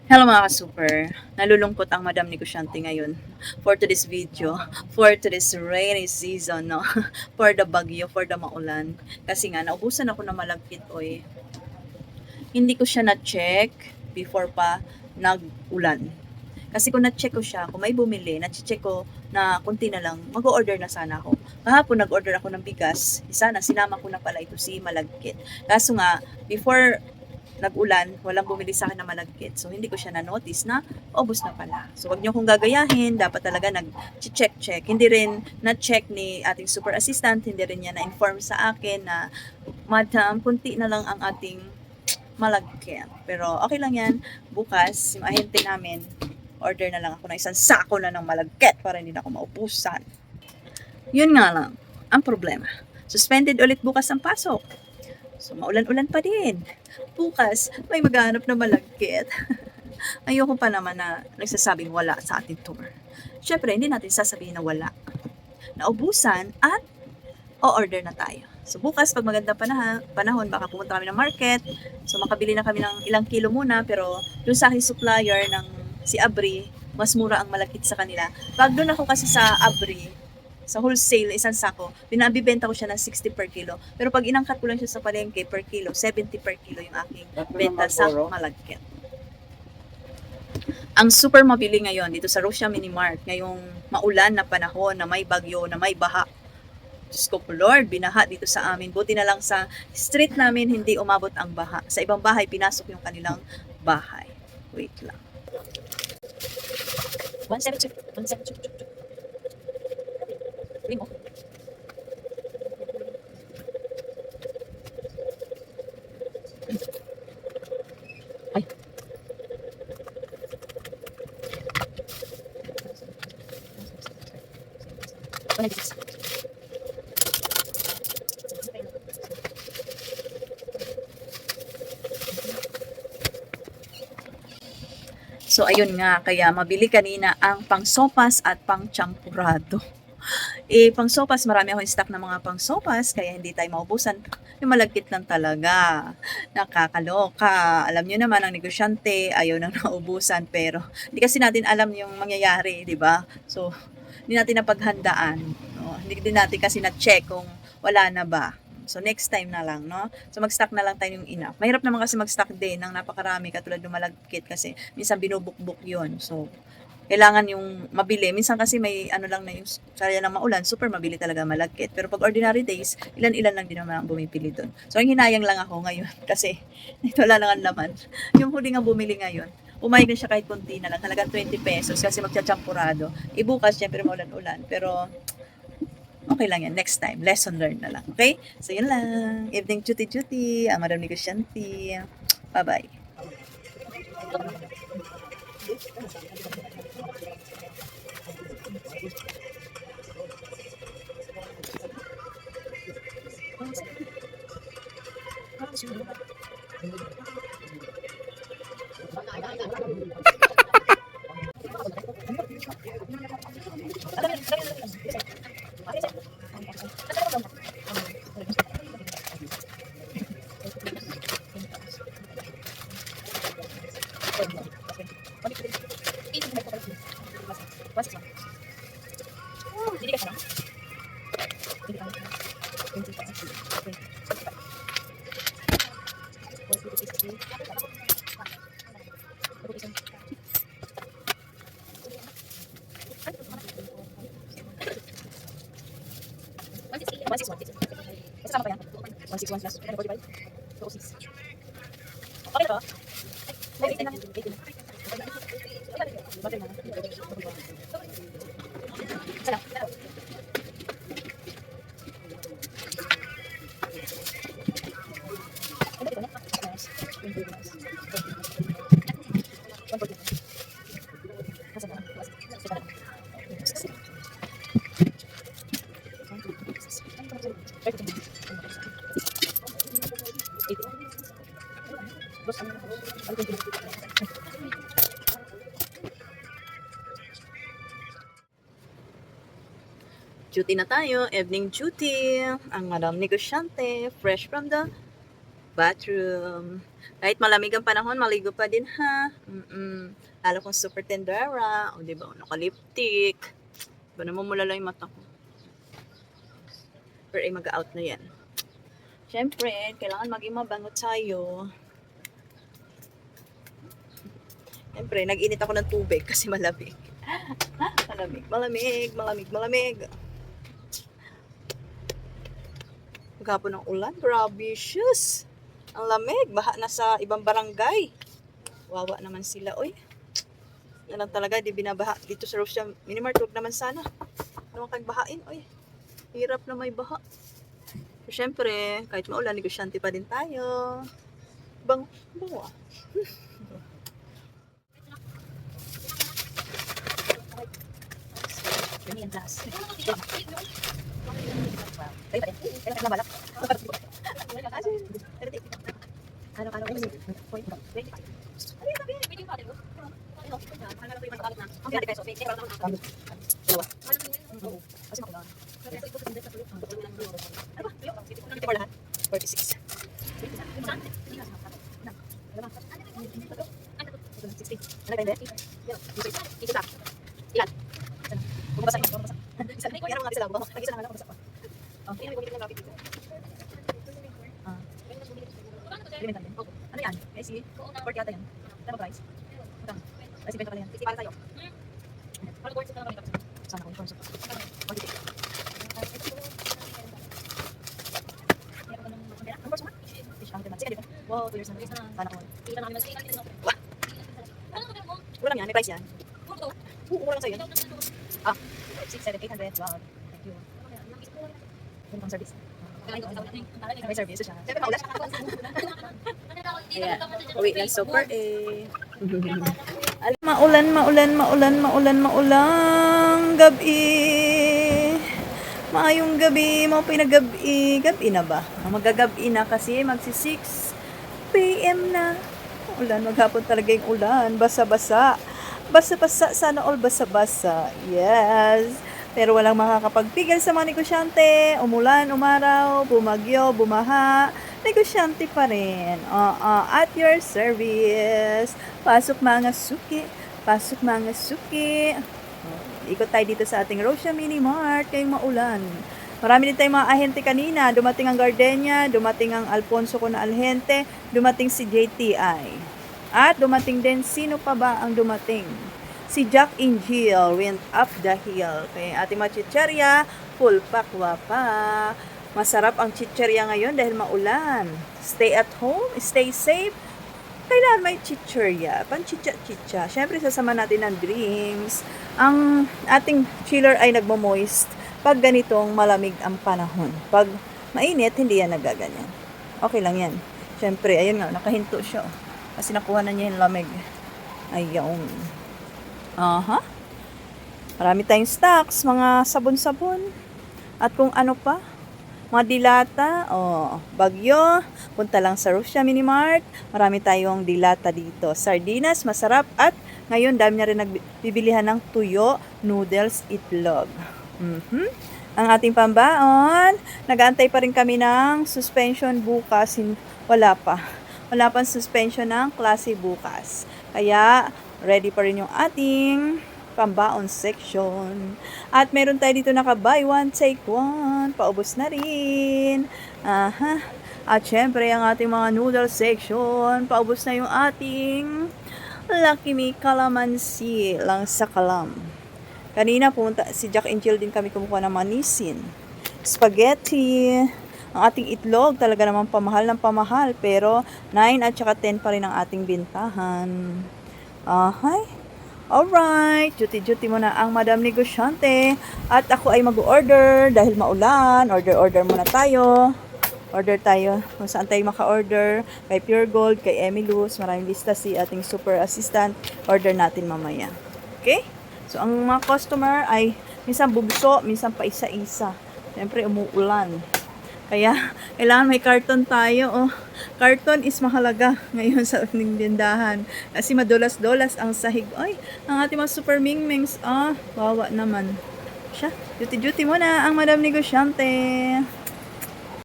Hello mga ka-super, nalulungkot ang Madam Negosyante ngayon for today's video, for today's rainy season, no? For the bagyo, for the maulan. Kasi nga, naubusan ako ng malagkit, oy. Hindi ko siya na-check before pa nag-ulan. Kasi kung na-check ko siya, kung may bumili, na-check ko na kunti na lang, mag-order na sana ako. Kahapon nag-order ako ng bigas, sana sinama ko na pala ito si Malagkit. Kaso nga, before nag-ulan, walang bumili sa akin na malagkit. So, hindi ko siya na-notice na obos na pala. So, wag niyo kong gagayahin. Dapat talaga nag-check-check. Hindi rin na-check ni ating super assistant. Hindi rin niya na-inform sa akin na, Madam, kunti na lang ang ating malagkit. Pero, okay lang yan. Bukas, yung ahente namin, order na lang ako ng isang sako na ng malagkit para hindi na ako maubusan. Yun nga lang, ang problema. Suspended ulit bukas ang pasok. So, maulan-ulan pa din. Bukas, may maghanap na malagkit. Ayoko pa naman na nagsasabing wala sa ating tour. Siyempre, hindi natin sasabihin na wala. Naubusan at o-order na tayo. So, bukas, pag maganda panahon, baka pumunta kami ng market. So, makabili na kami ng ilang kilo muna. Pero, doon sa aking supplier ng si Abri, mas mura ang malagkit sa kanila. Pag doon ako kasi sa Abri, sa wholesale, isang sako, binabibenta ko siya ng 60 per kilo. Pero pag inangkat ko lang siya sa palengke per kilo, 70 per kilo yung aking benta sa malagkit. Ang super mabili ngayon dito sa Rosia Mini Mart, ngayong maulan na panahon, na may bagyo, na may baha. Diyos ko po Lord, binaha dito sa amin. Buti na lang sa street namin hindi umabot ang baha. Sa ibang bahay, pinasok yung kanilang bahay. Wait lang. 172, 172. Primo. Ay. So, ayun nga, kaya mabili kanina ang pangsopas at pangchampurado. Pang sopas, marami akong stock ng mga pang sopas, kaya hindi tayo maubusan. Yung malagkit lang talaga. Nakakaloka. Alam niyo naman, ang negosyante, ayaw nang naubusan, pero hindi kasi natin alam yung mangyayari, di ba? So, hindi natin napaghandaan. No? Hindi din natin kasi na-check kung wala na ba. So, next time na lang, no? So, mag-stock na lang tayo yung enough. Mahirap naman kasi mag-stock din ng napakarami katulad ng malagkit kasi minsan binubukbuk yun. So, kailangan yung mabili. Minsan kasi may ano lang na yung kaya ng maulan, super mabili talaga malagkit. Pero pag ordinary days, ilan-ilan lang din naman ang bumipili doon. So, ang hinayang lang ako ngayon kasi wala lang ang laman. Yung huli nga bumili ngayon, umayag na siya kahit konti na lang, halagang 20 pesos kasi magchachampurado. Bukas, syempre maulan-ulan. Pero, okay lang yan. Next time, lesson learned na lang. Okay? So, yun lang. Evening duty-duty. Ang Madam Negosyante. Bye-bye. Kasama pa yan? 161 plus 45? 206. Okay na ba? Wait na. Sana. Duty na tayo, evening duty. Ang Madam Negosyante, fresh from the bathroom. Kahit malamig ang panahon, maligo pa din ha. Lalo kung super tendera. O diba, naka-lipstick. Diba, namumula lang yung mata ko. Pero ay mag-out na yan. Siyempre, kailangan maging mabango tayo. Siyempre, nag-init ako ng tubig kasi malamig. Malamig. Maghapon ng ulan, grabe, shush. Ang lamig, baha na sa ibang barangay. Wawa naman sila, oy. Yan lang talaga, di binabaha dito sa Rosia Minimart. Huwag naman sana. Ano kang bahain, oy. Hirap na may baha. So, syempre, kahit maulan, negosyante pa din tayo. Bango ah. Ini yang gas. Ano yan? AC? 40 yata yan. Ano price? Magkano? Ay, 50 pala yan. 60 para tayo. Sana ko yung corn soup. 150. Wow, 2 years na. Sana ko. Wala lang yan, may price yan. Mura lang sa'yo yan. 6, 7, 800. Wow, thank you. Yung pang service. May service siya. Siyempre, maulan. Ayan. Uwi ng super Maulan gabi. Maayong gabi, mau pinagabi. Gabi na ba? Magagabi na kasi magsi 6 PM na. Ulan, maghapon talaga yung ulan. Basa-basa. Basa-basa, sana all basa-basa. Yes. Pero walang makakapagpigil sa mga negosyante. Umulan, umaraw, bumagyo, bumaha. Negosyante pa rin. At your service. Pasok mga suki. Ikot tayo dito sa ating Rosia Minimart ngayong maulan. Marami din tayong mga ahente kanina. Dumating ang Gardenia, dumating ang Alfonso ko na Alhente, dumating si JTI. At dumating din, sino pa ba ang dumating? Si Jack and Jill went up the hill. Kaya ating mga chicherya, full pakwa pa. Masarap ang chicherya ngayon dahil maulan. Stay at home, stay safe. Kailangan may chicherya, pan-chicha-chicha. Siyempre, sasama natin ng drinks. Ang ating chiller ay nagmo-moist pag ganitong malamig ang panahon. Pag mainit, hindi yan nagaganyan. Okay lang yan. Siyempre, ayun nga, nakahinto siya. Kasi nakuha na niya yung lamig. Ayun. Marami tayong stocks, mga sabon-sabon. At kung ano pa, mga dilata, bagyo, punta lang sa Rosia Minimart. Marami tayong dilata dito. Sardinas, masarap. At ngayon, dami na rin nagbibilihan ng tuyo, noodles, itlog. Ang ating pambaon, nag-aantay pa rin kami ng suspension bukas. Wala pang suspension ng klase bukas. Kaya, ready pa rin yung ating pambaon section. At meron tayo dito naka buy one, take one. Paubos na rin. At syempre, ang ating mga noodle section. Paubos na yung ating Lucky Me Calamansi lang sa Kalam. Kanina pumunta si Jack and Jill din kami kumukuha ng manisin. Spaghetti. Ang ating itlog talaga naman pamahal ng pamahal. Pero 9 at saka 10 pa rin ang ating bintahan. Alright, duty-duty muna ang Madam Negosyante. At ako ay mag-order dahil maulan. Order muna tayo. Order tayo kung saan tayo maka-order. Kay Pure Gold, kay Emilus. Maraming lista si ating super assistant. Order natin mamaya. Okay? So, ang mga customer ay minsan bugso, minsan pa isa-isa. Siyempre, umuulan. Kaya, kailangan may karton tayo. Karton is mahalaga ngayon sa tindahan. Kasi madulas-dulas ang sahig. Ay, ang ating mga super mingmings. Wawa naman. Siya, duty-duty muna ang Madam Negosyante.